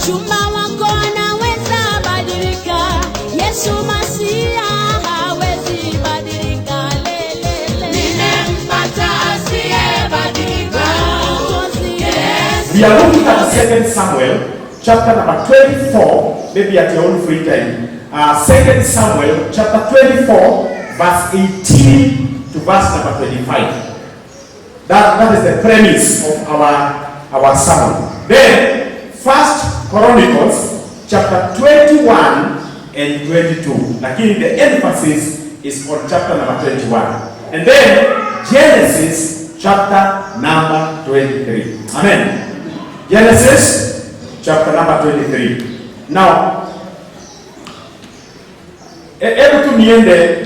Mchumba wako anaweza badilika, Yesu Masia hawezi badilika. Nimempata asiyebadilika. We are looking at 2 Samuel chapter number 24, maybe at your own free time. 2 Samuel chapter 24 verse 18 to verse number 25. That is the premise of our sermon. Then 1 Chronicles chapter 21 and 22. Lakini the emphasis is on chapter number 21. And then Genesis chapter number 23. Amen. Genesis chapter number 23. Now, hebu tu niende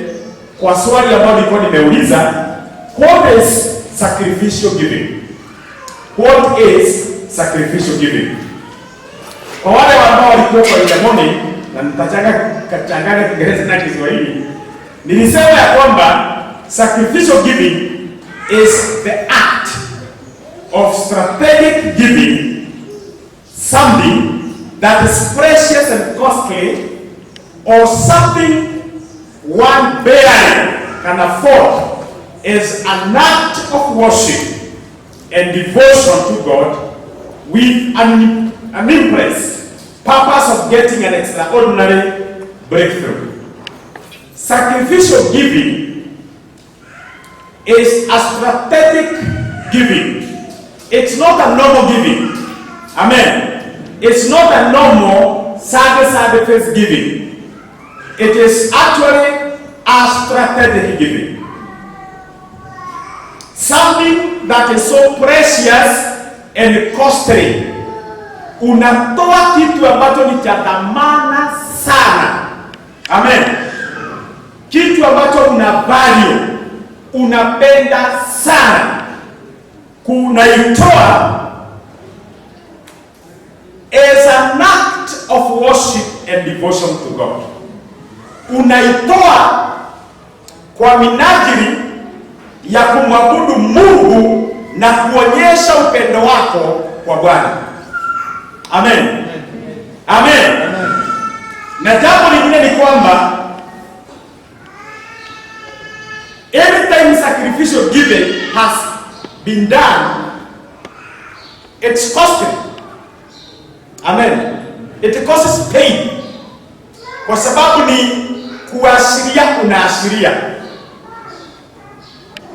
kwa swali ambalo nilikuwa nimeuliza, what is sacrificial giving? What is sacrificial giving? Kwa wale ambao walikuwa kwa Ilemoni, na nitachanganya Kiingereza na Kiswahili, nilisema ya kwamba sacrificial giving is the act of strategic giving something that is precious and costly, or something one barely can afford, is an act of worship and devotion to God with an impress purpose of getting an extraordinary breakthrough. Sacrificial giving is a strategic giving. It's not a normal giving. Amen. It's not a normal service giving. It is actually a strategic giving. Something that is so precious and costly. Unatoa kitu ambacho ni cha thamana sana. Amen. Kitu ambacho una value, unapenda sana, kunaitoa as an act of worship and devotion to God. Unaitoa kwa minajili ya kumwabudu Mungu na kuonyesha upendo wako kwa Bwana. Amen. Amen. Na jambo lingine ni kwamba every time sacrificial giving has been done, it's costly. Amen. It causes pain. Kwa sababu ni kuashiria, unaashiria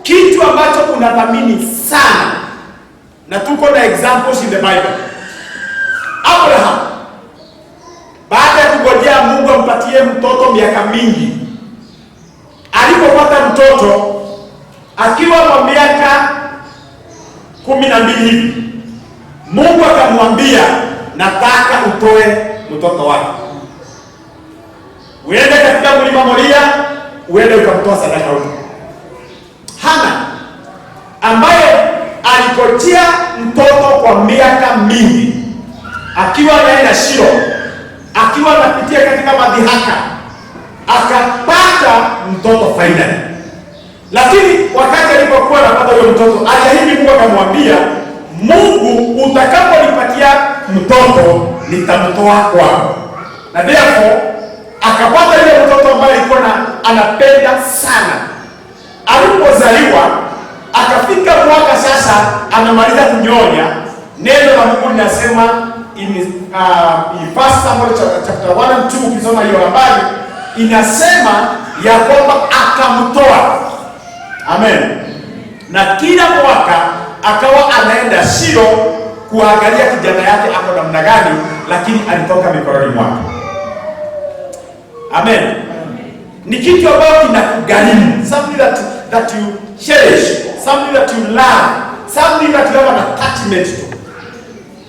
kitu ambacho unathamini sana. Na tuko na examples in the Bible. Abraham, baada ya kungojea Mungu ampatie mtoto miaka mingi, alipopata mtoto akiwa kwa miaka 12 hivi, Mungu akamwambia, nataka utoe mtoto wako, uende katika mlima Moria, uende ukamtoa sadaka huko. Hana, ambaye alikojea mtoto kwa miaka mingi, akiwa anaenda Shilo, akiwa anapitia katika madhihaka, akapata mtoto finally. Lakini wakati alipokuwa anapata huyo mtoto, aliahidi Mungu, akamwambia, Mungu, utakaponipatia mtoto nitamtoa kwako. Na therefore akapata ile mtoto ambaye alikuwa anapenda sana. Alipozaliwa, akafika mwaka sasa anamaliza kunyonya, neno la Mungu linasema in 1 Samuel chapter 1 and 2, ukisoma hiyo habari inasema ya kwamba akamtoa. Amen. Na kila mwaka akawa anaenda Shilo kuangalia kijana yake ako namna gani, lakini alitoka mikononi mwake. Amen. Ni kitu ambacho kinakugharimu, something that you cherish, something that you love, something that you have an attachment to.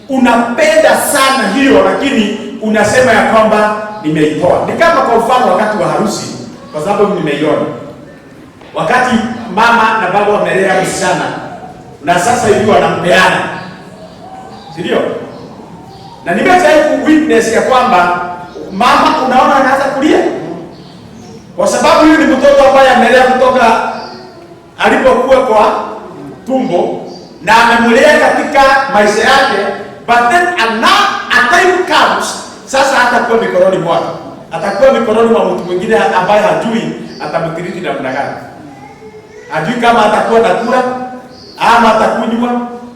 Unapenda sana hiyo, lakini unasema ya kwamba nimeitoa. Ni kama kwa mfano wakati wa harusi, kwa sababu nimeiona. Wakati mama na baba wamelea msichana na sasa hivi wanampeana. Ndio? Na nimeshawahi witness ya kwamba mama, unaona, anaanza kulia. Kwa sababu huyu ni mtoto ambaye amelea kutoka alipokuwa kwa tumbo na amemlea katika maisha yake, but then a time comes hatakuwa mikononi mwake, atakuwa mikononi mwa mtu mwingine ambaye hajui atamtiriti namna gani. Hajui kama atakuwa nakula ama atakunywa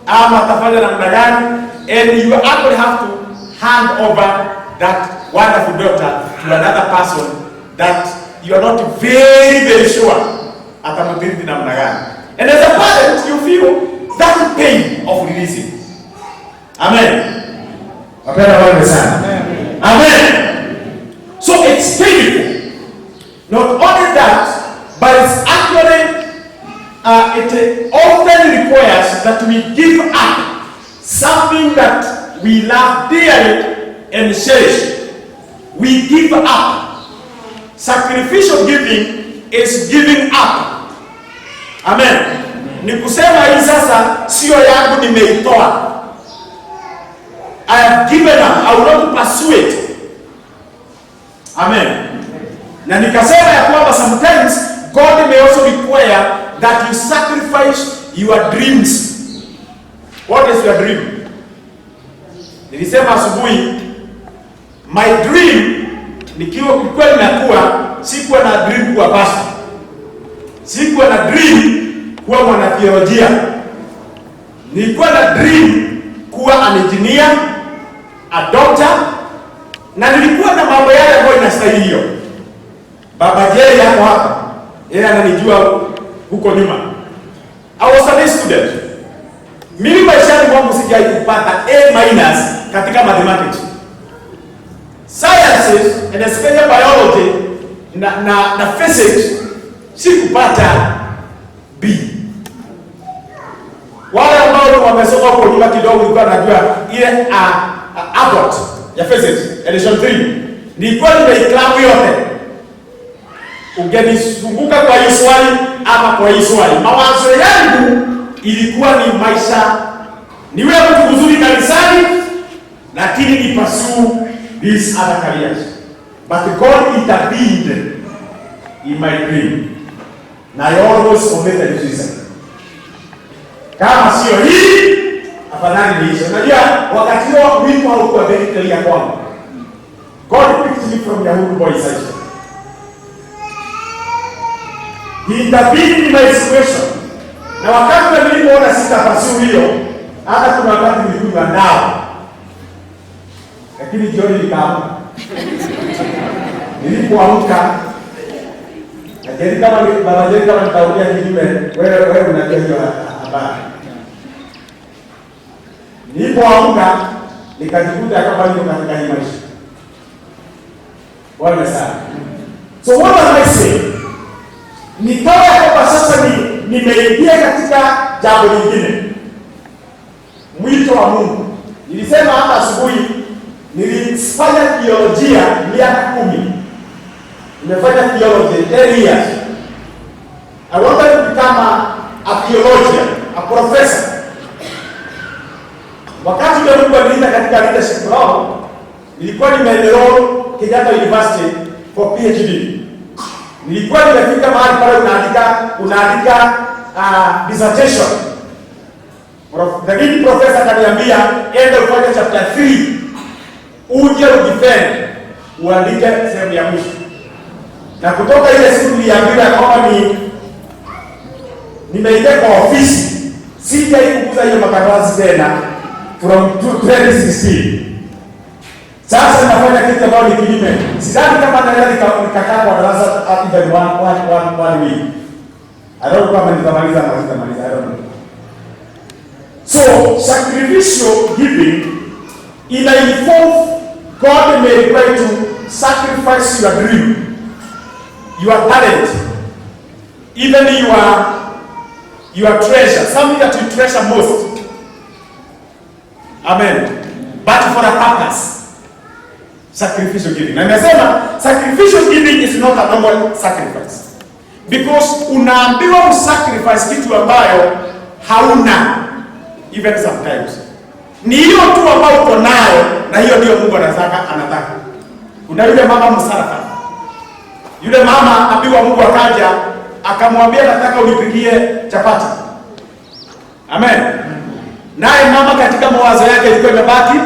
ama atafanya namna gani, and you actually have to hand over that wonderful daughter to another person that you are not very sure atamtiriti namna gani. And as a parent, you feel that pain of releasing. Amen. Amen. Amen. So it's painful. Not only that, but it's actually it often requires that we give up something that we love dearly and cherish. We give up. Sacrificial giving is giving up. Amen. Ni kusema hii sasa sio yangu, nimeitoa. I have given up. I will not pursue it. Amen. Na nikasema ya kwamba sometimes God may also require that you sacrifice your dreams. What is your dream? Nilisema asubuhi, my dream nikiwa kweli nakuwa, sikuwa na dream kuwa pastor. Sikuwa na dream kuwa mwanatheolojia. Nilikuwa na dream kuwa an engineer, a doctor, na nilikuwa na mambo yale ambayo inastahili hiyo. Baba Jerry yako hapa, yeye ananijua huko nyuma. I was a student. Mimi maishani mwangu sijai kupata A- katika mathematics, sciences and especially biology na physics sikupata B. Wale ambao wamesoma kwa nyuma kidogo walikuwa wanajua ile Abbott ya physics edition 3. Nilikuwa nimeiklamu yote. Ungenizunguka kwa hii swali ama kwa hii swali, mawazo yangu ilikuwa ni maisha niwe mtu mzuri kanisani, lakini ni pursue these other careers. But God intervened in my dream. Na I always committed suicide. Kama sio hii, afadhali niishe. Unajua wakati huo wimbo haukuwa very clear kwangu. God picked me from Yahoo Boy section. He intervened in my situation. Na wakati nilipoona sitapasua hiyo, hata kuna wakati nilikuwa nao. Lakini jioni nikaamka. Nilipoamka, lakini kama baba Jerry kama nitaongea kinyume, wewe unajua hiyo habari. Nilipoamka nikajikuta kama niko katika hii maisha. Bwana sana. So what am I saying? Nikawa kwamba sasa nimeingia katika jambo lingine, mwito wa Mungu. Nilisema hapa asubuhi, nilifanya theolojia miaka 10. Nimefanya theology 10 years. I wanted to become a theologian, a professor. Wakati ule Mungu aliniita katika leadership role, nilikuwa nimeenroll Kenyatta University for PhD. Nilikuwa nimefika mahali pale unaandika dissertation. The lead professor akaniambia, enda ufanye chapter 3, uje udefend, uandike sehemu ya mwisho. Na kutoka ile siku niliambiwa kwamba nimeingia kwa ofisi, sijaikukuza hiyo makaratasi tena from 2016. Sasa nafanya kitu ambacho ni kinyume. Sidhani kama naweza nikakaa kwa darasa even one week. I don't know kama nitamaliza. I don't know. So sacrificial giving involve God may require to sacrifice your dream, your talent, even your treasure, something that you treasure most. Amen. But for a purpose. Sacrificial giving. Na nimesema sacrificial giving is not a normal sacrifice. Because unaambiwa usacrifice kitu ambayo hauna even sometimes. Ni hiyo tu ambayo uko nayo, na hiyo ndio Mungu anataka. Kuna yule mama msarafa. Yule mama ambiwa Mungu akaja akamwambia nataka unipikie chapati. Amen. Naye mama katika mawazo yake ilikuwa imebaki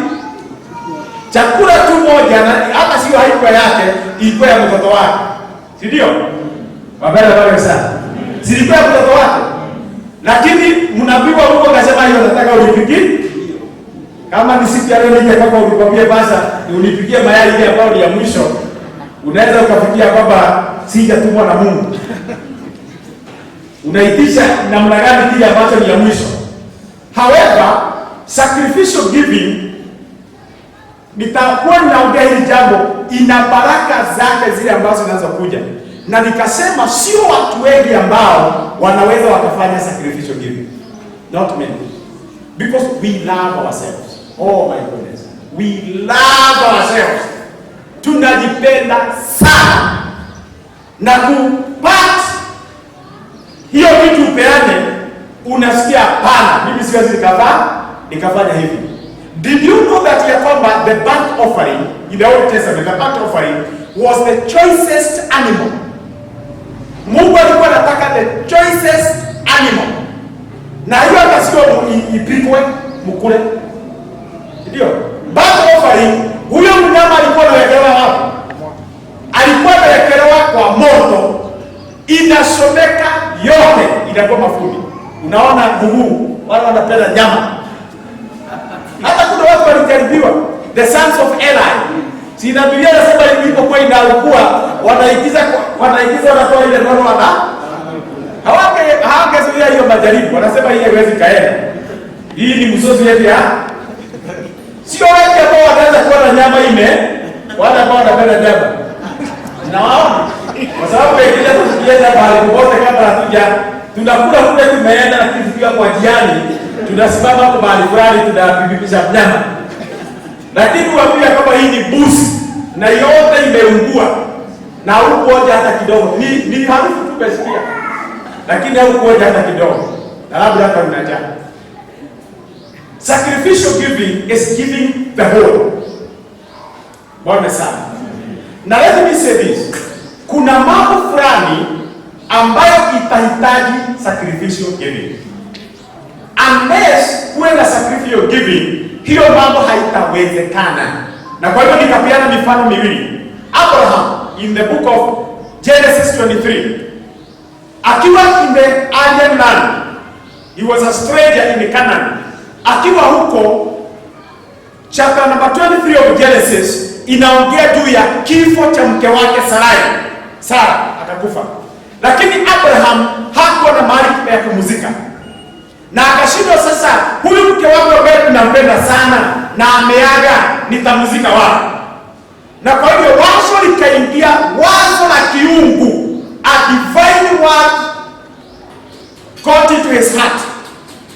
chakula tu moja, na hata sio haikuwa yake, ilikuwa ya mtoto wake, si ndio? Wapenda wale sana, zilikuwa ya mtoto wake, lakini mnaambiwa huko, akasema hiyo nataka unipikie. Kama ni siku ya leo nije kwamba unikwambie basi unipikie mayai ile ambayo ni ya mwisho, unaweza ukafikia kwamba sijatumwa na Mungu. Unaitisha namna gani kile ambacho ni ya mwisho? However, sacrificial giving, nitakuwa ninaongea hili jambo, ina baraka zake zile ambazo zinazokuja, na nikasema sio watu wengi ambao wanaweza wakafanya sacrificial giving, not many, because we love ourselves. Oh my goodness, we love ourselves. Tunajipenda sana, na kupata hiyo kitu upeane, unasikia hapana, mimi siwezi nikafanya hivi. Did you know that ya kwamba the burnt offering in the Old Testament, the burnt offering was the choicest animal? Mungu alikuwa anataka the choicest animal, na hiyo hata sio ipikwe mkule, ndio burnt offering. Huyo mnyama alikuwa anawekelewa hapo, alikuwa anawekelewa kwa moto, inasomeka yote, inakuwa mafundi. Unaona Mungu wale wanapenda nyama. Hata kuna watu walijaribiwa, the sons of Eli. Si na Biblia inasema ilipokuwa inaugua, wanaigiza wanatoa ile roho hawangezuia hiyo majaribu. Wanasema hii haiwezi kaenda. Hii ni msosi yetu ya. Sio wengi ambao wanaweza kuwa na nyama wale ambao wanapenda nyama. Naona kwa sababu wengine tusikienda mahali popote kama tunakula kule tumeenda, na tukifika kwa jiani tunasimama hapo mahali fulani tunapipisha nyama. Lakini uambia kama hii ni busi na yote imeungua na hukuoja hata kidogo, ni harufu tumesikia, lakini hukuoja hata kidogo, na labda hata unajaa. Sacrificial giving is giving the whole. Bwana sana. Na let me say this, kuna mambo fulani ambayo itahitaji sacrificial giving. Unless kuwe na sacrificial giving, hiyo mambo haitawezekana. Na kwa hivyo nikapeana mifano miwili. Abraham in the book of Genesis 23, akiwa in the alien land, he was a stranger in Canaan. Akiwa huko, chapter number 23 of Genesis inaongea juu ya kifo cha mke wake Sara akakufa. Lakini Abraham hakuwa na mahali pa kupumzika, na akashindwa sasa, huyu mke wangu ambaye tunampenda sana na ameaga, nitamzika wapi? Na kwa hivyo wazo likaingia, wazo la kiungu, a divine word got into his heart,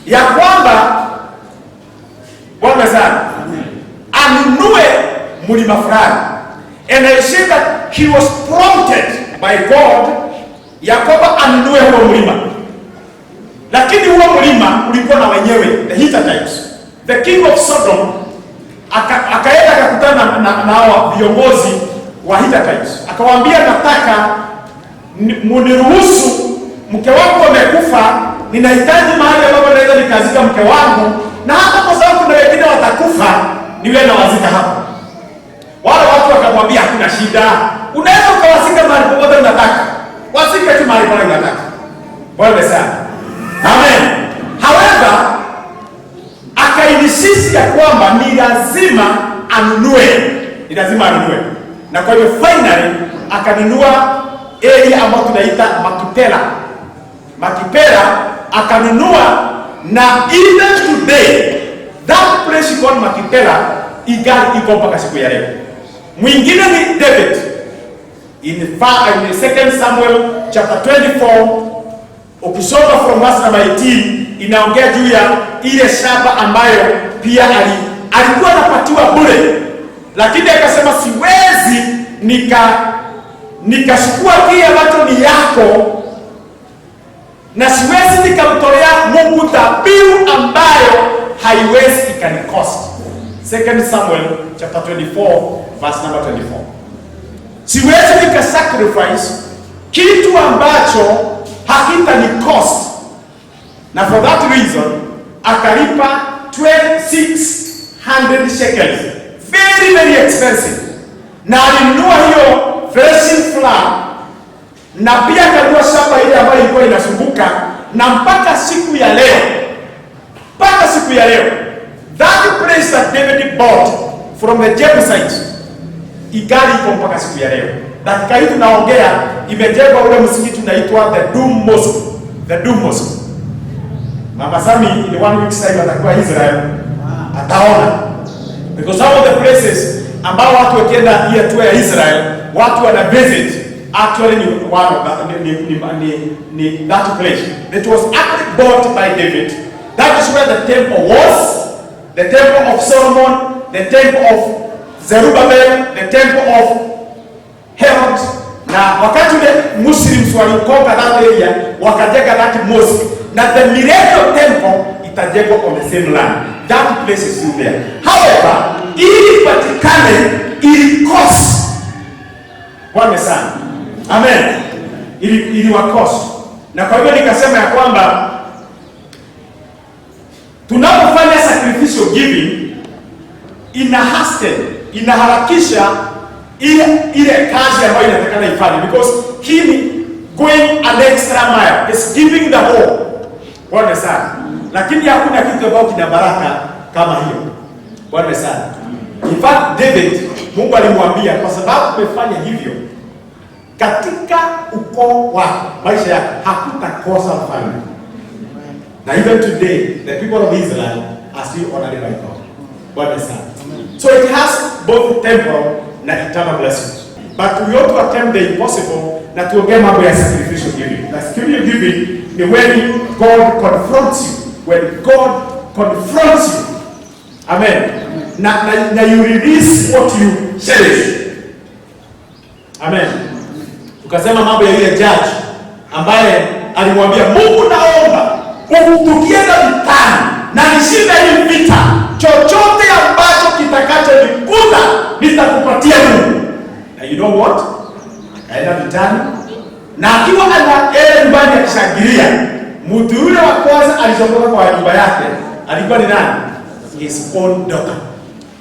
ya kwamba Bwana sana anunue mlima fulani. And I say that he was prompted by God ya kwamba anunue huo mlima. Lakini huo mlima ulikuwa na wenyewe, the Hittites. The king of Sodom akaenda akakutana na hao viongozi wa Hittites. Akawaambia, nataka muniruhusu, mke wangu amekufa, ninahitaji mahali ambapo naweza nikazika mke wangu, na hata kwa sababu kuna wengine watakufa, niwe na wazika hapa. Wale watu wakamwambia, hakuna shida, unaweza ukawazika mahali popote unataka, wazike tu mahali pale unataka. Bwana sana. Amen. However, akainisisi ya kwamba ni lazima anunue. Na kwa hiyo finally akanunua area ambayo tunaita Makipela akanunua, na even today that place called Makipela igali iko mpaka siku ya leo. Mwingine ni David in 2 Samuel chapter 24, ukisoma from verse number 18, inaongea juu ya ile shamba ambayo pia alikuwa anapatiwa bure, lakini akasema siwezi nikachukua kile ambacho ni yako, na siwezi nikamtolea Mungu dhabihu ambayo haiwezi ikanikost. 2 Samuel chapter 24 verse number 24. Siwezi nikasacrifice kitu ambacho hakita ni cost. Na for that reason akalipa 2600 shekels, very very expensive. Na alinunua hiyo threshing floor na pia akanunua shamba ile ambayo ilikuwa inasumbuka, na mpaka siku ya leo that place that David bought from the Jebusites igali iko mpaka siku ya leo. Dakika hii tunaongea imejengwa ule msikiti unaitwa the Dome Mosque. Mama Sami in 1 week's time atakuwa Israel, ataona, because some of the places ambao watu wakienda hiyo tour ya Israel watu wana visit actually ni one of that place that was actually bought by David. That is where the temple was, the temple of Solomon, the temple of Zerubbabel, the temple of Herod. Na wakati ule Muslims walikoka that area wakajenga that mosque, na the millennial temple itajengwa on the same land. That place is still there. However, ili patikane ili cost. Bwana sana. Amen. Ili wa cost. Na kwa hivyo nikasema ya kwamba tunapofanya sacrificial giving inaharakisha ile kazi ambayo inatakana ifanye, because hii ni going an extra mile, is giving the whole. Bwana sana. Lakini hakuna kitu ambacho kina baraka kama hiyo. Bwana sana. In fact, David, Mungu alimwambia kwa sababu umefanya hivyo katika ukoo wako, maisha yako hakutakosa mfalme. Na even today, the people of Israel are still honored by God. Bwana sana. So it has both temporal na eternal blessings. But we ought to attempt the impossible na tuongee mambo ya sacrificial giving. Na sacrificial giving ni when God confronts you. When God confronts you. Amen. Na you release what you cherish. Amen. Tukasema mambo ya yule judge ambaye alimwambia Mungu, naomba tukienda vitani na nishinda hii vita, chochote ambacho kitakachonikuta nitakupatia Mungu. Na you know what? Akaenda vitani na akiwa anaenda nyumbani akishangilia, mtu yule wa kwanza alichotoka kwa nyumba yake alikuwa ni nani? His own daughter.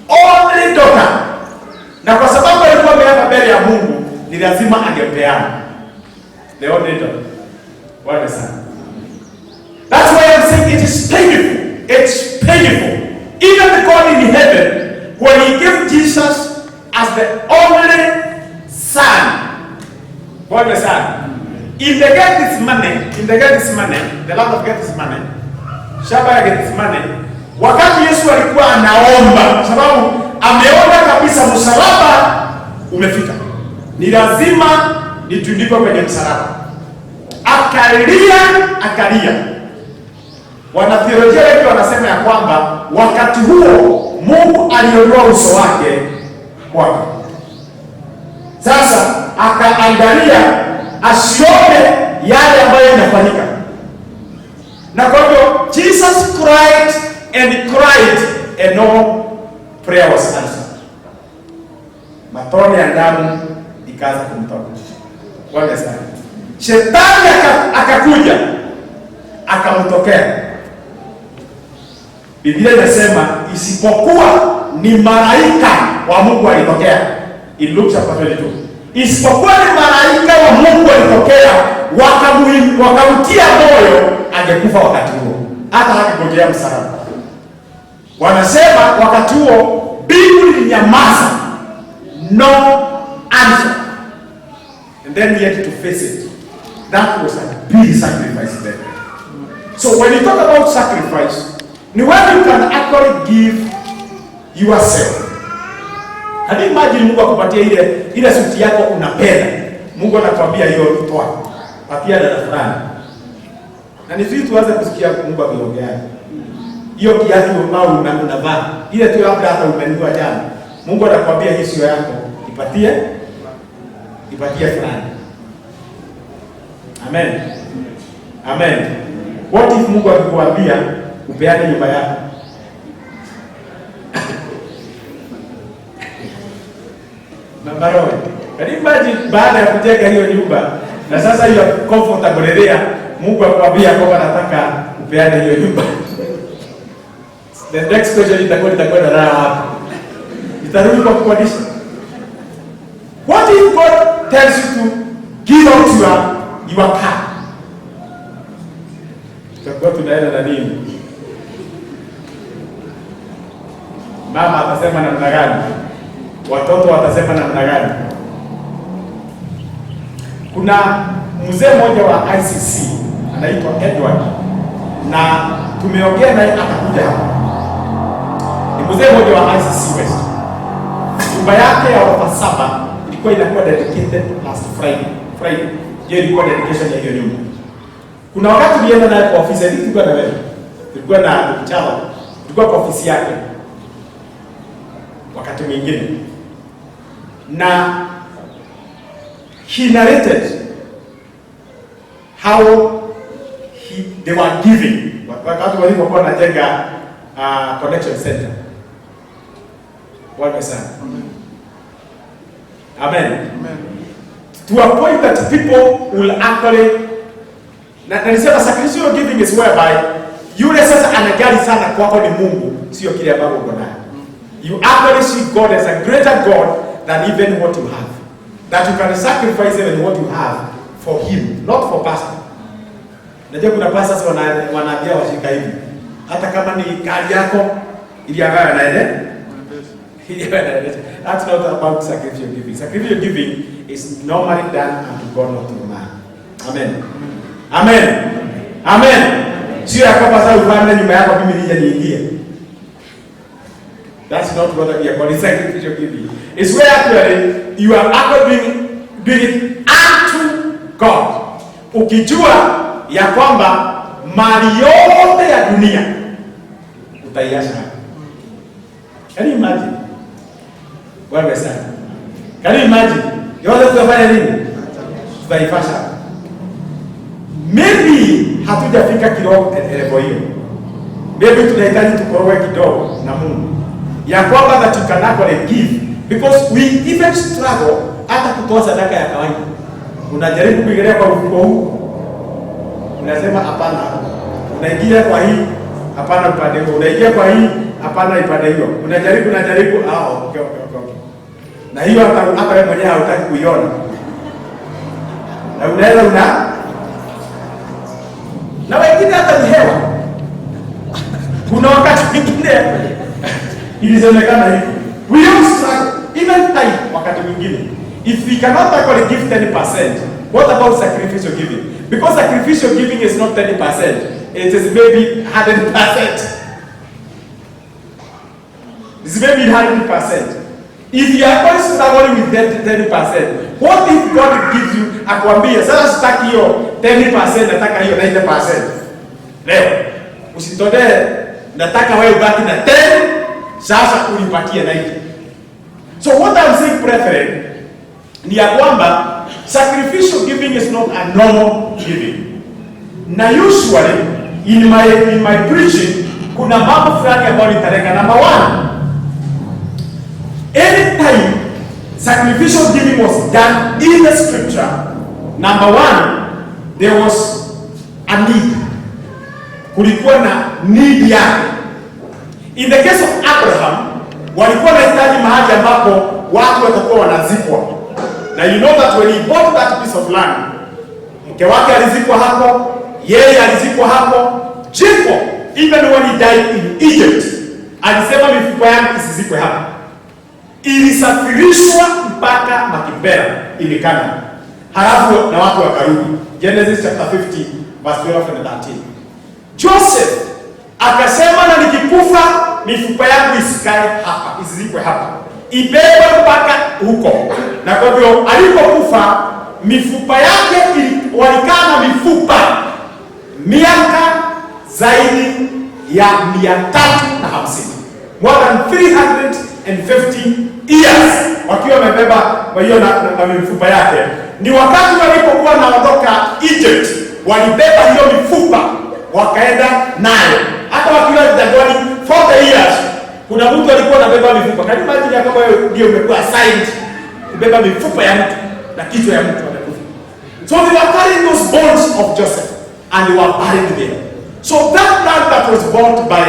Only daughter. Na kwa sababu alikuwa ameapa mbele ya Mungu, ni lazima angepeana. The only daughter. What is that? That's why I'm saying it is painful. It's painful. Even the God in heaven, when he gave Jesus as the only son, what is that? If they get this money, the Lord of get this money, Shabbat get this money. Wakati Yesu alikuwa anaomba, sababu ameona kabisa msalaba umefika, ni lazima nitundikwe kwenye msalaba. Akalia. Wanatheolojia wengi wanasema ya kwamba wakati huo Mungu aliondoa uso wake kwake. Sasa akaangalia asione yale ambayo yanafanyika. Na kwa hivyo Jesus cried and no prayer was answered. Matone ya damu ikaanza kumtoka. Bwana sana. Shetani akakuja akamtokea. Biblia inasema isipokuwa ni malaika wa Mungu alitokea. In Luke chapter 22. Isipokuwa ni malaika wa Mungu alitokea, wakamtia moyo, angekufa wakati huo. Hata hakingojea msalaba. Wanasema wakati huo mbingu ilinyamaza. No answer. And then he had to face it. That was a big sacrifice there. So when you talk about sacrifice, ni when you can actually give yourself. Can you imagine Mungu akupatia ile suti yako unapenda. Mungu anakuambia hiyo toa. Patia dada fulani. Na ni vitu tuanze kusikia Mungu akiongea. Hiyo kiatu ambao unavaa, ile tu labda hata umenunua jana. Mungu anakuambia hii sio yako. Ipatie fulani. Amen. Amen. What if Mungu akikuambia upeane nyumba yako? Mabaroe. Can you imagine baada ya kujenga hiyo nyumba na sasa hiyo comfortable area, Mungu akwambia kwamba nataka upeane hiyo nyumba. The next question itakuwa na raha hapo. Itarudi kwa kukodisha. What if God tells you to give out your car? Tutakuwa tunaenda na nini? Mama atasema namna gani? Watoto watasema namna gani? Kuna mzee mmoja wa ICC anaitwa Edward, na tumeongea naye atakuja hapa. Ni mzee mmoja wa ICC West. Nyumba yake ya ghorofa 7 ilikuwa inakuwa dedicated last Friday. Je, ilikuwa dedication ya hiyo nyumba. Kuna wakati tulienda naye kwa ofisi yake, tulikuwa na wewe. Tulikuwa na mchana. Tulikuwa kwa ofisi yake. Wakati mwingine. Na he narrated how they were giving. Wakati walipokuwa wanajenga connection center. Bwana sana. Amen. Amen. To a point that people will actually, na nisema sacrificial giving is whereby yule sasa anajali sana kwako ni Mungu, sio kile ambacho uko nayo. You actually see God as a greater God than even what you have. That you can sacrifice even what you have for him, not for pastor. Najua kuna pastors wanaambia washika hivi. Hata kama ni gari yako ili angawe anaende. That's not about sacrificial giving. Sacrificial giving is normally done unto God, not to man. Amen. Amen. Amen. Sio yakapa sasa ufanye nyumba yako mimi nije niingie. That's not what we are calling sacrificial giving. It's where actually you are actually doing it unto God. Ukijua ya kwamba mali yote ya dunia utaiacha. Can you imagine? Wewe sana. Can you imagine? Yote tutafanya nini? Tutaifasha. Maybe hatujafika kidogo level hiyo. Maybe tunahitaji tukorowe kidogo na Mungu. Ya kwamba that you can actually give, because we even struggle hata kutoa sadaka ya kawaida. Unajaribu kuingia kwa mfuko huu. Unasema hapana. Unaingia kwa hii, hapana upande huo. Unaingia kwa hii, hapana ipande hiyo. Unajaribu okay. Na hiyo hata wewe mwenyewe hautaki kuiona. Na unaweza na wengine hata ni hewa. Kuna wakati mwingine ilisemekana hivi. We all struggle, even time wakati mwingine. If we cannot actually give 10%, what about sacrificial giving? Because sacrificial giving is not 10%. It is maybe 100%. It's maybe 100%. If you are always struggling with 10%, what if God gives you akwambia sasa sitaki hiyo 10%, nataka hiyo 90%. Leo usitodee, nataka wewe ubaki na 10, sasa unipatie 90. So what I'm saying brethren ni ya kwamba sacrificial giving is not a normal giving. Na usually in my preaching kuna mambo fulani ambayo nitareka. Number 1, anytime sacrificial giving was done in the scripture, number 1, there was a need. Kulikuwa na need yake. In the case of Abraham, walikuwa wanahitaji mahali ambapo watu watakuwa wanazikwa. Na you know that when he bought that piece of land, mke wake alizikwa hapo, yeye alizikwa hapo. Jacob, even when he died in Egypt, alisema mifupa yake isizikwe hapo. Ilisafirishwa mpaka Makipela ili Kana. Halafu na watu wakarudi. Genesis chapter 50 verse 12 and 13. Joseph akasema na nikikufa mifupa yangu isikae hapa, isizikwe hapa. Ibebwe mpaka huko. Na kwa hivyo alipokufa mifupa yake walikaa na mifupa miaka zaidi ya 350. More than 350 years wakiwa wamebeba kwa hiyo na mifupa yake. Ni wakati walipokuwa naondoka Egypt, walibeba hiyo mifupa wakaenda nayo. Hata wakiwa jangwani 40 years, kuna mtu alikuwa anabeba mifupa. Kama imagine kama wewe ndio umekuwa assigned kubeba mifupa ya mtu na kichwa ya mtu anakufa. So they were carrying those bones of Joseph and they were buried there. So that land that was bought by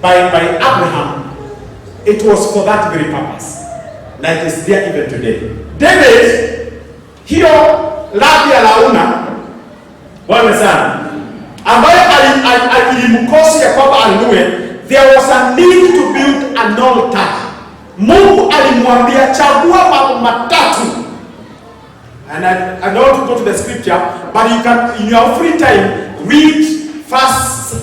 Abraham it was for that very purpose, like it's there even today. David, hiyo radhi ya launa, Bwana sana, ambaye alimkosi ya kwamba alinue, there was a need to build an altar. Mungu alimwambia chagua mambo matatu. And I don't want to go to the scripture, but you can, in your free time, read first, 2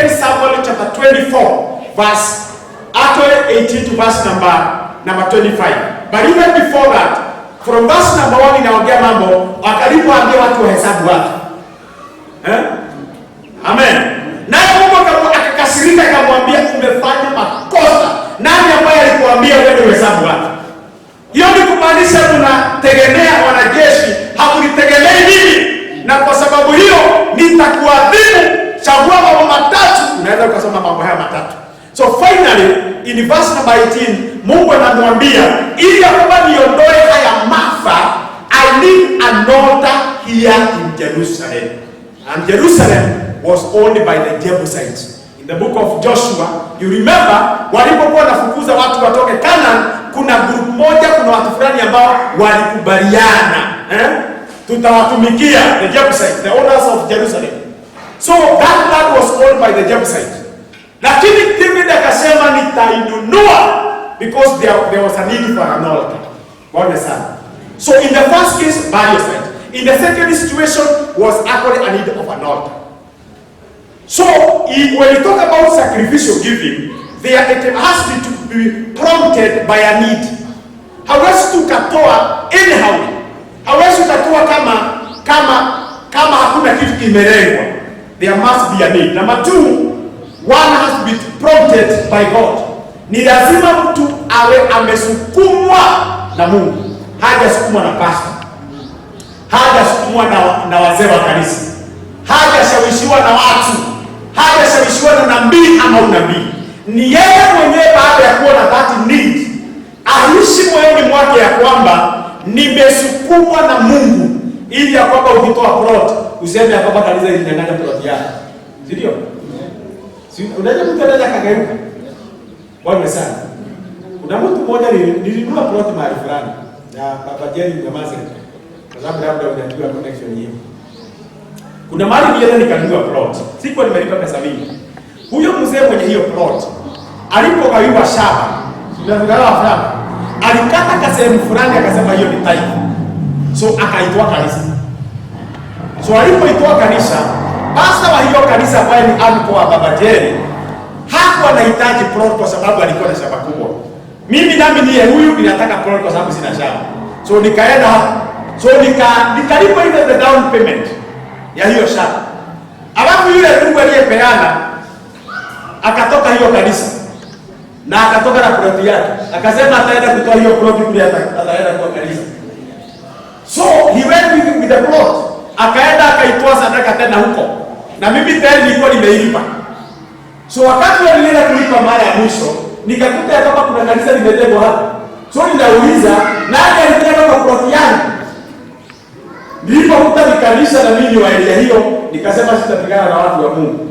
Samuel chapter 24, verse actually 18 to verse number 25. But even before that, from verse number 1 inaongea mambo akalipoambia watu wahesabu watu. Amen. Naye Mungu akakasirika akamwambia umefanya makosa. Nani ambaye alikuambia wewe uhesabu watu? Hiyo ni kumaanisha tunategemea wanajeshi, hakunitegemei mimi. Na kwa sababu hiyo nitakuadhibu. Chagua mambo matatu. Unaweza ukasoma mambo haya matatu. So finally in verse number 18 Mungu anamwambia ili kwamba niondoe haya maafa, I need an altar here in Jerusalem. And Jerusalem was owned by the Jebusites. In the book of Joshua, you remember walipokuwa wanafukuza watu watoke Canaan, kuna group moja, kuna watu fulani ambao walikubaliana, tutawatumikia the Jebusites, the owners of Jerusalem. So that land was owned by the Jebusites. Lakini David akasema nitainunua because there was a need for an altar. Bwana sana. So in the first case, burial site. In the second situation was actually a need of an altar. So when you talk about sacrificial giving, there it has to be prompted by a need. Hawezi tukatoa anyhow. Hawezi tukatoa kama hakuna kitu kimelengwa. There must be a need. Number 2, one has to be prompted by God. Ni lazima mtu awe amesukumwa na Mungu. Hajasukumwa na pastor. Hajasukumwa na wazee wa kanisa. Hajashawishiwa na watu. Hajashawishiwa na nabii ama unabii. Ni yeye mwenyewe baada ya kuona that need, aishi moyoni mwake ya kwamba nimesukumwa na Mungu, ili ya kwamba ukitoa plot useme ya kwamba kanisa linanyang'anya plot yake. Ndio? Unajua mtu anaweza kageuka. Bwana sana. Kuna mtu mmoja nilinunua plot mahali fulani na Baba Jerry Mgamaze. Kwa sababu labda unajua connection hiyo. Kuna mahali nilienda nikanunua plot. Sikuwa nimelipa pesa mingi. Huyo mzee mwenye hiyo plot alipogawiwa shamba, tunagawa shamba, alikata kasehemu fulani akasema hiyo ni tithe. So akaitoa kanisa. So alipoitoa kanisa, pastor wa hiyo kanisa ambaye ni alikuwa wa Baba Jerry hakuwa anahitaji plot kwa sababu alikuwa na shamba kubwa. Mimi nami niye huyu ninataka plot kwa sababu sina shamba. So nikaenda hapo. So nikalipa ile the down payment ya hiyo shamba. Alafu yule ndugu aliyepeana akatoka hiyo kanisa na akatoka na plot yake. Akasema ataenda kutoa hiyo plot kule ataenda kwa kanisa. So he went with the plot. Akaenda akaitoa sadaka tena huko. Na mimi tayari nilikuwa nimeilipa. So wakati nilienda kulipa mara ya mwisho, nikakuta ya kama kuna kanisa limejengwa hapa. So ninauliza, nani alijenga kwa plot yangu? Nilipokuta ni kanisa na mimi wa area hiyo, nikasema sitapigana na watu wa Mungu.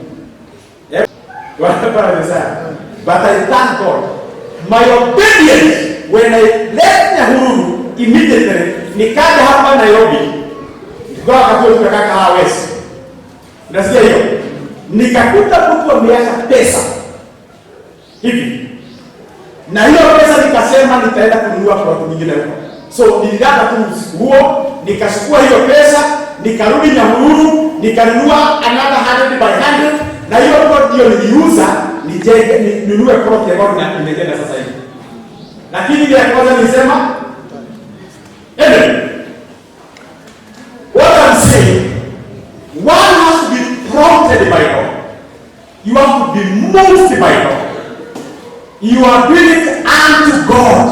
Wanapara sana. But I thank God. My obedience when I left Nyahururu immediately, nikaja hapa Nairobi. Kwa wakati tukakaa Hawesi. Unasikia hiyo? Nikakuta mtu ameacha pesa hivi. Na hiyo pesa nikasema nitaenda kununua plot nyingine huko. So nilianza tu usiku huo, nikachukua hiyo pesa, nikarudi Nyahururu, nikanunua another 100 by 100, na hiyo plot hiyo niliuza, ninunue plot ambayo nimejenga sasa hivi. Lakini ile kwanza nilisema, what I'm saying, one has to be prompted by God. You have to be moved by God. You are doing it unto God,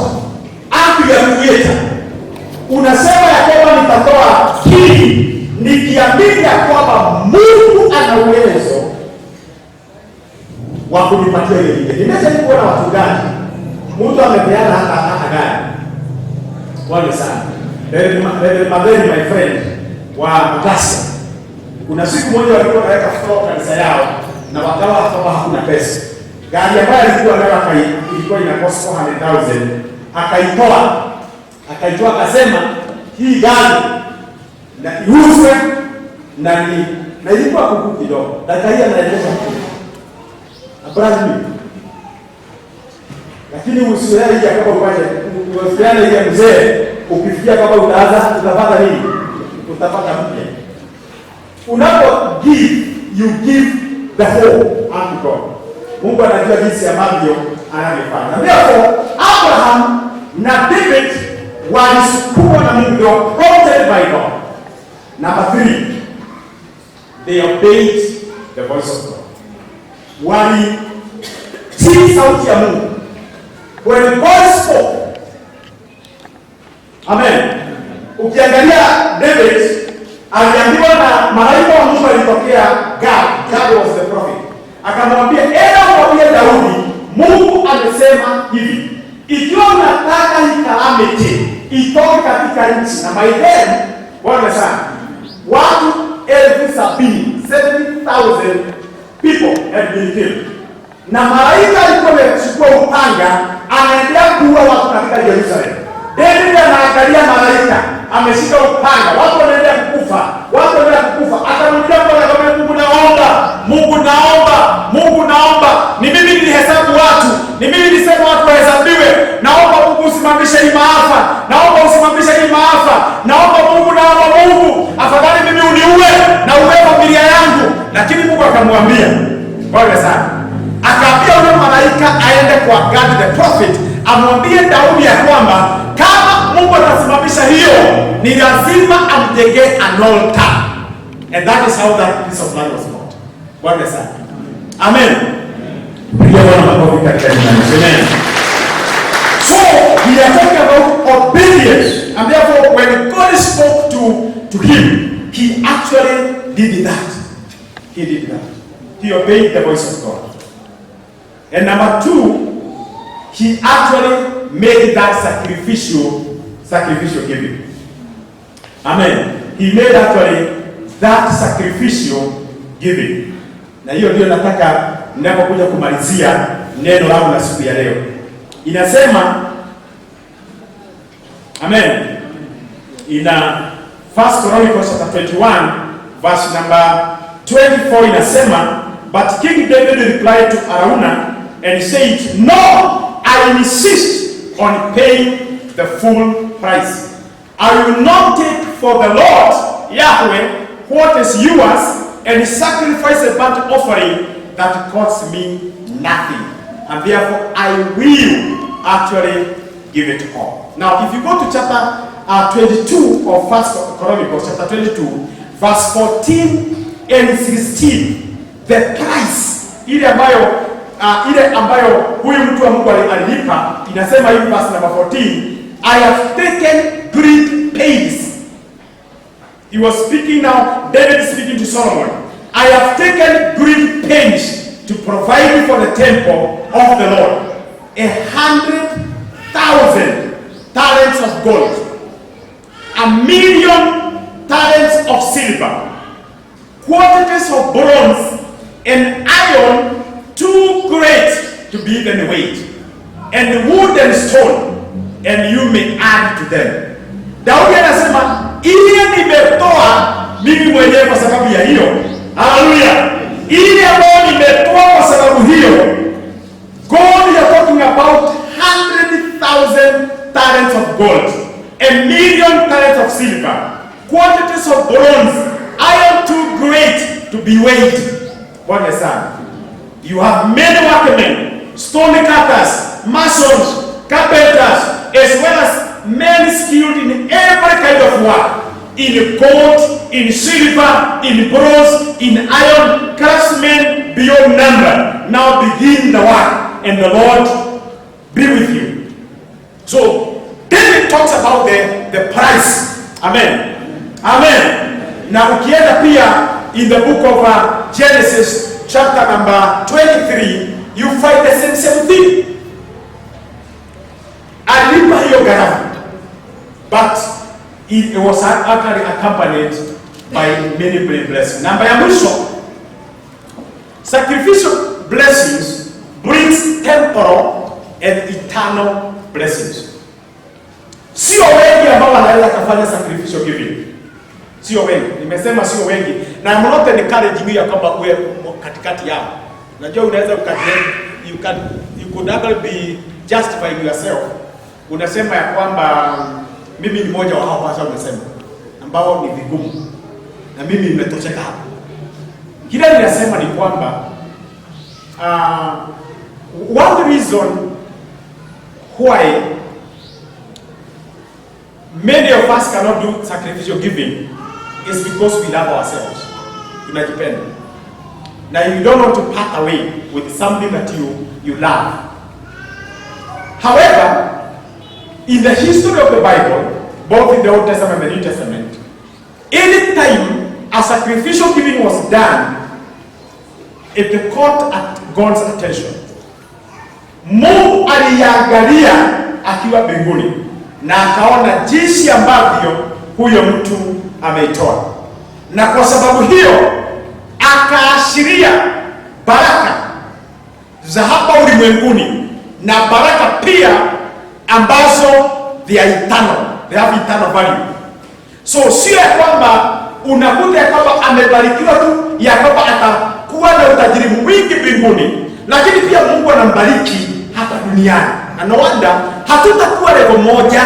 unto your Creator. Unasema ya kwamba nitatoa hii nikiamini ya kwamba Mungu ana uwezo wa kunipatia ile ile. Nimeshaje kuona watu gani mtu amepeana hata gani. Wale sana. My friend wa Mutasa. Kuna siku moja walikuwa wanaweka floor kanisa yao na wakawa hakuna pesa. Gari ambayo alikuwa nayo ilikuwa ina cost 400,000, akaitoa akasema hii gari na iuzwe na ilikuwa kuku kidogo. Dakika anaeleza Abraham, lakini usiwewe hii kama upande usiwewe ile mzee, ukifikia kama utapata nini? Utapata mpya. Unapo give, you give the whole unto God. Mungu anajua jinsi ambavyo anavyofanya. Therefore Abraham na David walisukumwa na Mungu, they were prompted by God. Number 3, they obeyed the voice of God. Walitii sauti ya Mungu. When God spoke, amen. Ukiangalia David aliambiwa na malaika wa Mungu alitokea God was the prophet. Akamwambia, enda mwambie Daudi, Mungu amesema hivi. Ikiwa unataka hii calamity itoke katika nchi, na by then Bwana sana watu 70,000 people had been killed. Na malaika alikuwa amechukua upanga anaendelea kuua watu katika Yerusalemu. David anaangalia malaika ameshika upanga, watu wanaendelea kukufa. Akamwambia Bwana, Mungu naomba, ni mimi nilihesabu watu, ni mimi nilisema watu wahesabiwe. Naomba Mungu usimamishe hii maafa. Naomba Mungu, afadhali mimi uniue na uwe familia yangu. Lakini Mungu akamwambia, Bwana sana, akaambia yule malaika aende kwa Gad the prophet, amwambie Daudi ya kwamba kama Mungu atasimamisha hiyo, ni lazima amjengee an altar. And that is how that piece of land was bought. Bwana sana. Amen. Amen. So we are talking about obedience, and therefore when God spoke to him, he actually did that. He obeyed the voice of God. And number 2, he actually made that sacrificial giving. Amen. He made actually that sacrificial giving. Na hiyo ndio nataka ninapokuja kumalizia neno langu la siku ya leo. Inasema, amen, ina 1 Chronicles chapter 21 verse number 24 inasema, but King David replied to Araunah and said, no, I insist on paying the full price. I will not take for the Lord Yahweh what is yours and sacrifice a burnt offering that costs me nothing. And therefore I will actually give it all. Now if you go to chapter 22 of 1 Chronicles, chapter 22, verse 14 and 16, the price ile ambayo huyu mtu wa Mungu alilipa, inasema hivi verse number 14, I have taken great pains. He was speaking now, David is speaking to Solomon. I have taken great pains to provide for the temple of the Lord 100,000 talents of gold, 1,000,000 talents of silver, quantities of bronze and iron too great to be even weighed, and wood and stone, and you may add to them. Daudi anasema ile nimetoa mimi mwenyewe kwa sababu ya hiyo. Haleluya. Ile ambayo nimetoa kwa sababu hiyo. God, you are talking about 100,000 talents of gold, 1,000,000 talents of silver, quantities of bronze, iron too great to be weighed. Bwana sana. You have many workmen, stone cutters, masons, carpenters, as well as men skilled in every kind of work, in gold, in silver, in bronze, in iron, craftsmen beyond number. Now begin the work, and the Lord be with you. So David talks about the price. Amen. Now ukienda pia in the book of Genesis chapter number 23, you find the same thing. Alipa hiyo gharama, but it was actually accompanied by many blessings. Namba ya mwisho, sacrificial blessings brings temporal and eternal blessings. Sio wengi ambao wanaweza kufanya sacrificial giving. Sio wengi. Nimesema sio wengi. Na I'm not encouraging you kwamba uwe katikati yao. Unajua unaweza you could never be justifying yourself. Unasema ya kwamba mimi ni mmoja wa hao watu wamesema ambao ni vigumu. Na mimi nimetosheka hapo. Kile ninasema ni kwamba one reason why many of us cannot do sacrificial giving is because we love ourselves. Tunajipenda. Now you don't want to part away with something that you love. However, in the history of the Bible, both in the Old Testament and the New Testament, any time a sacrificial giving was done, it caught at God's attention. Mungu aliangalia akiwa mbinguni na akaona jinsi ambavyo huyo mtu ameitoa, na kwa sababu hiyo akaashiria baraka za hapa ulimwenguni na baraka pia ambazo they are eternal, they have eternal value. So sio ya kwamba unakuta ya kwamba amebarikiwa tu ya kwamba atakuwa na utajiri mwingi mbinguni, lakini pia Mungu anambariki hapa duniani. Na no wonder hatutakuwa level moja.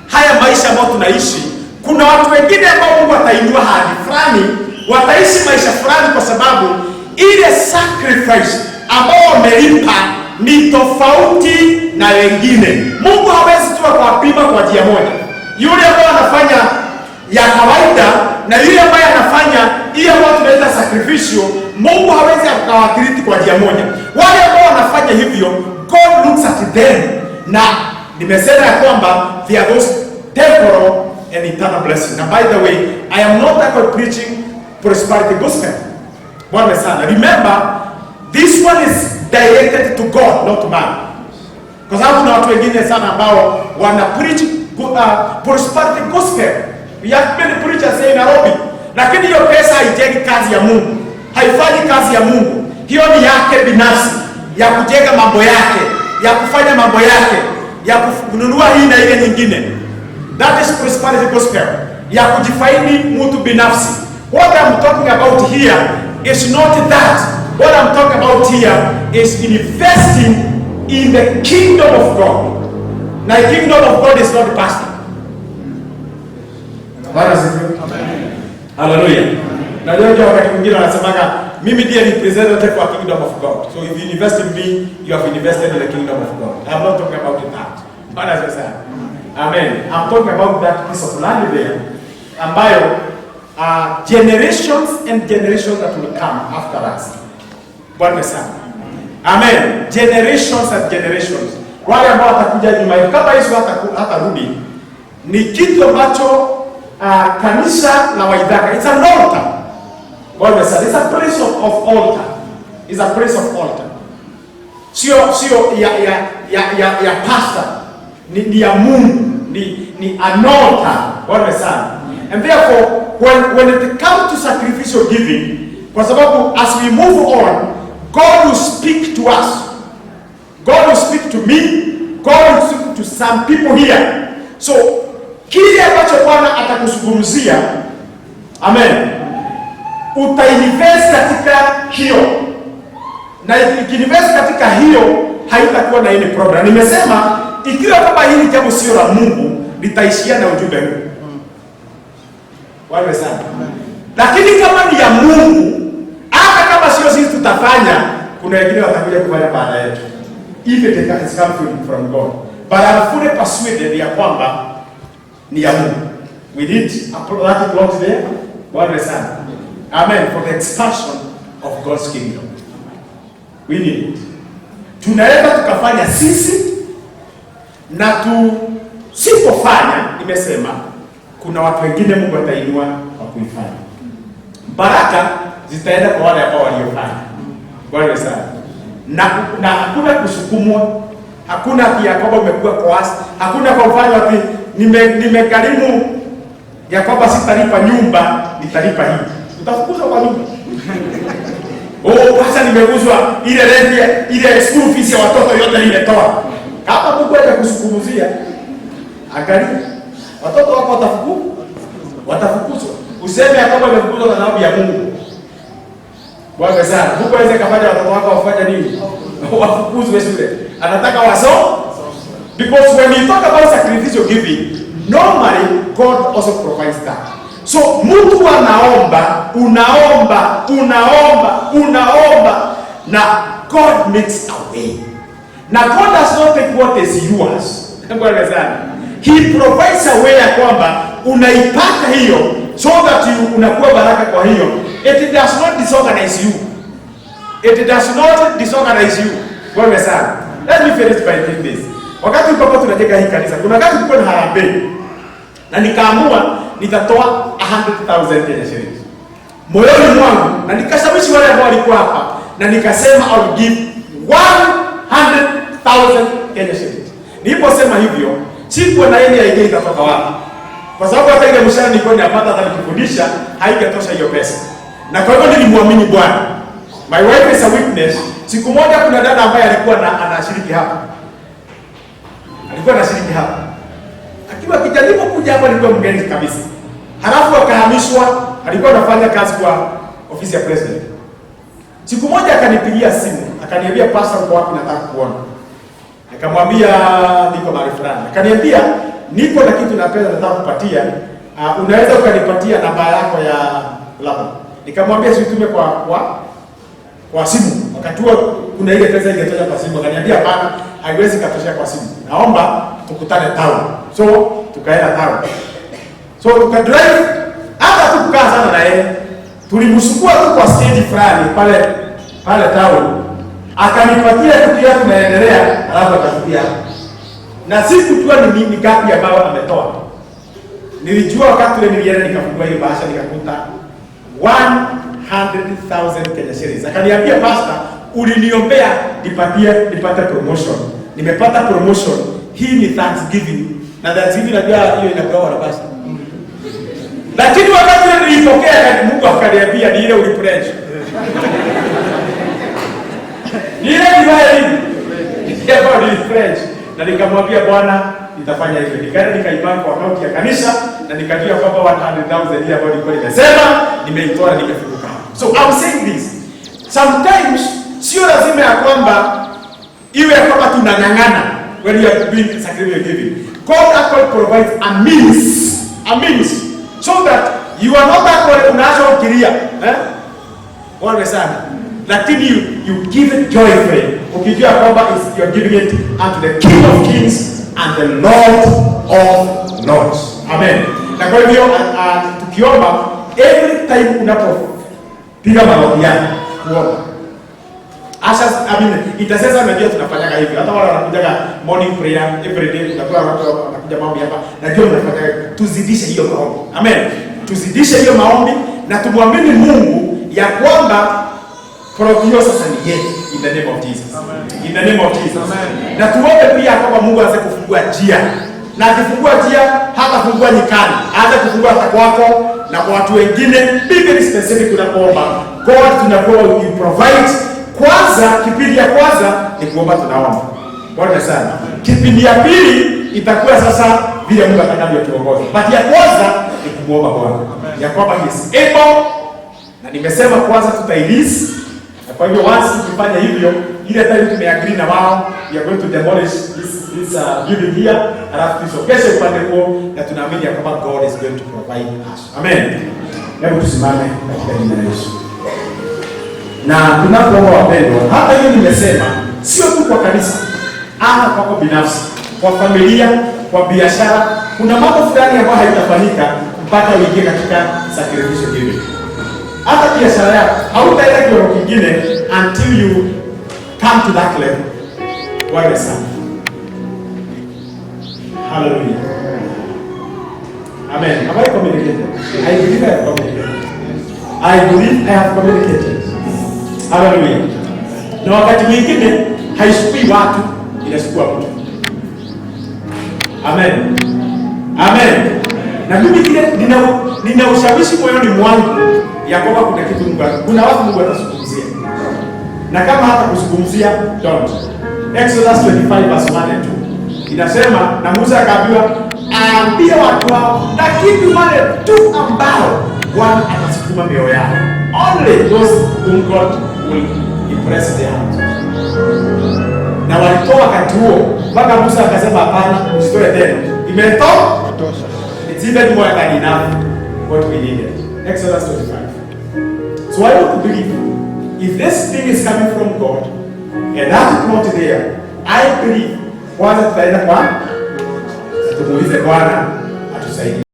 Haya maisha ambayo tunaishi, kuna watu wengine ambao Mungu atainua hadi fulani, wataishi maisha fulani kwa sababu ile sacrifice ambao wamelipa ni tofauti na wengine. Mungu hawezi tu kuwapima kwa njia moja. Yule ambaye anafanya ya kawaida na yule ambaye anafanya ile ambayo tunaita sacrificial, Mungu hawezi akawakiliti kwa njia moja. Wale ambao wanafanya hivyo, God looks at them, na nimesema ya kwamba they are those temporal and eternal blessings. And by the way, I am not about preaching prosperity gospel. Bwana sana. Remember, this one is directed to God, not man. Kwa sababu kuna watu wengine sana ambao wana preach prosperity gospel. We have many preachers in Nairobi. Lakini hiyo pesa haijengi kazi ya Mungu. Haifanyi kazi ya Mungu. Hiyo ni yake binafsi, ya kujenga mambo yake, ya kufanya mambo yake, ya kununua hii na ile nyingine. That is prosperity gospel. Ya kujifaidi mtu binafsi. What I'm talking about here is not that. What I'm talking about here is investing in the kingdom of God. Now, the kingdom of God is not the pastor. Amen. Hallelujah. Na leo wakati mwingine wanasemaga mimi ndiye representative wa kingdom of God. So if you invest in me, you have invested in the kingdom of God. I'm not talking about that. Bwana asifiwe. Amen. I'm talking about that piece of land there ambayo generations and generations that will come after us. Bwana sana. Amen. Generations and generations. Wale ambao watakuja nyuma yetu kama Yesu hatarudi, ni kitu ambacho kanisa la Waithaka, it's an altar. Bwana sana. It's a place of altar. It's a place of altar. Sio ya pastor. Ni ya Mungu. Ni an altar. Bwana sana. And therefore, when it comes to sacrificial giving, kwa sababu as we move on, God will speak to us. God will speak to me. God will speak to some people here. So, kile ambacho Bwana atakuzungumzia, amen, utainvest katika hiyo. Na ikiinvest katika hiyo, haitakuwa na any problem. Nimesema, ikiwa kama hili jambo sio la Mungu, litaishia na ujumbe huu. Wawe sana. Lakini kama ni ya Mungu, hata kama sio sisi tutafanya, kuna wengine watakuja kufanya baada yetu. If it is coming from God. But I'm fully persuaded ya kwamba ni ya Mungu. We need that plot there. Wawe sana. Amen. For the expansion of God's kingdom. We need it. Tunaweza tukafanya sisi, na tusipofanya, nimesema kuna watu wengine Mungu atainua wa kuifanya. Baraka zitaenda kwa wale ambao waliofanya. Bwana sana. Na hakuna kusukumwa, hakuna ati Yakobo umekuwa kwa asi, hakuna kwa mfano ati nimekarimu Yakobo sitalipa nyumba, nitalipa hii. Utafukuzwa kwa nyumba. Sasa nimeguzwa ile rent ile school fees ya watoto yote nimetoa. Hapa Mungu atakusukumuzia. Angalia. Watoto wako watafukuzwa. Useme kama umefukuzwa na nabii ya Mungu. Bwana sana. Mungu aweze kufanya watoto wako wafanye nini? Wafukuzwe shule. Anataka wasome. Because when we talk about sacrificial giving, normally God also provides that. So mtu anaomba, unaomba na God makes a way. Na God does not take what is yours. Bwana sana. He provides a way ya kwamba unaipata hiyo so that you unakuwa baraka kwa hiyo. It does not disorganize you. It does not disorganize you. Bwana sana. Let me finish by saying this. Wakati ulipokuwa tunajenga hii kanisa, kuna wakati kulikuwa na harambee. Na nikaamua nitatoa 100,000 Kenya shillings. Moyoni mwangu na nikashawishi wale ambao walikuwa hapa na nikasema I will give 100,000 Kenya shillings. Niliposema hivyo, sikuwa na yeye idea itatoka wapi. Kwa sababu hata ile mshahara nilikuwa napata hata nikifundisha haikatosha hiyo pesa. Na kwa hivyo nilimwamini Bwana. My wife is a witness. Siku moja kuna dada ambaye alikuwa anashiriki hapa. Akiwa kijaribu kuja hapa alikuwa mgeni kabisa. Halafu akahamishwa, alikuwa anafanya kazi kwa ofisi ya president. Siku moja akanipigia simu, akaniambia pastor uko wapi nataka kuona. Nikamwambia niko mahali fulani. Akaniambia niko na kitu na pesa nataka kupatia. Unaweza ukanipatia namba yako ya labda. Nikamwambia situme kwa simu. Wakati huo kuna ile pesa ingetoka kwa simu. Akaniambia hapana, haiwezi katoshea kwa simu. Naomba tukutane town. So tukaenda town. So tukadrive hata tukukaa sana na yeye. Tulimsukua tu kwa stage fulani pale town. Akanipatia kitu yake tunaendelea, alafu akafikia. Na sikujua ni nini gapi ambayo ametoa. Nilijua wakati ile nilienda nikafungua ile bahasha nikakuta 100,000 Kenya shillings. Akaniambia pastor, uliniombea nipate promotion. Nimepata promotion. Hii ni Thanksgiving. Na Thanksgiving najua hiyo inapewa na pastor. Lakini wakati nilipokea Mungu akaniambia ni ile ulipledge. Ni ile ulipledge. Na nikamwambia Bwana nitafanya hivyo. Nikaenda nikaipanga kwa akaunti ya kanisa na nikajua kwamba 100,000 ile ambayo nilikuwa nimesema nimeitoa na nikafunguka. So I'm saying this. Sometimes sio lazima ya kwamba iwe kama tunang'ang'ana when you are doing sacrificial giving. God actually provides a means so that you are not actually unaanza kukiria wale sana, lakini you give it joyfully ukijua kwamba you are giving it unto the King of Kings and the Lord of Lords. Amen. Na kwa hivyo tukiomba every time unapopiga maombi yako kuomba itasesa najua tunafanyaga hivi. Hata wale wanakujaga morning prayer every day, utakuwa watu wanakuja maombi hapa. Najua tunafanyaga, tuzidishe hiyo maombi. Amen. Tuzidishe hiyo maombi na tumwamini Mungu ya kwamba Prokio sasa ni yetu in the name of Jesus. Amen. In the name of Jesus. Amen. Na tuombe pia kwamba Mungu aanze kufungua njia. Na akifungua njia hata kufungua nyikani, aanze kufungua hata kwako na kwa watu wengine. Be specific unapoomba. God tunakuwa you provide. Kwanza kipindi ya kwanza ni kuomba tunaomba. Bwana sana. Kipindi ya pili itakuwa sasa vile Mungu atakavyotuongoza. But ya kwanza ni kuomba Bwana. Ya kwamba he is able. Na nimesema kwanza tutailisi. Na kwa hivyo once tukifanya hivyo, ile time tumeagree na wao, we are going to demolish this building here, alafu tusokeshe upande huo na tunaamini ya kwamba God is going to provide us. Amen. Hebu tusimame katika jina la Yesu. Na tunapoomba wapendwa, hata hiyo nimesema sio tu kwa kanisa, hata kwako binafsi, kwa familia, kwa biashara, kuna mambo fulani ambayo haitafanyika mpaka uingie katika sacrificial giving. Hata biashara yako hautaenda kiwango kingine until you come to that level. Bwana sana. Hallelujah. Amen. Have I communicated? I believe I have communicated. I believe I have communicated. Hallelujah. Na wakati mwingine haishukui watu, inashukua mtu. Amen. Amen. Na mimi kile nina ushawishi moyoni mwangu ya kwamba kuna kitu Mungu, kuna watu Mungu atazungumzia. na kama hata kuzungumzia don't. Exodus 25 verse 1 and 2 inasema, na Musa akaambiwa aambie watu hao na kitu wale tu ambao Bwana atasukuma mioyo yao. Only those whom God will impress their heart. Na walitoa wakati huo mpaka Musa akasema hapana, usitoe tena. Imetoa kutosha. It's even more than enough what we needed. Exodus 25. So I want to believe if this thing is coming from God and that is not there, I believe kwanza tutaenda kwa tumuulize Bwana atusaidie.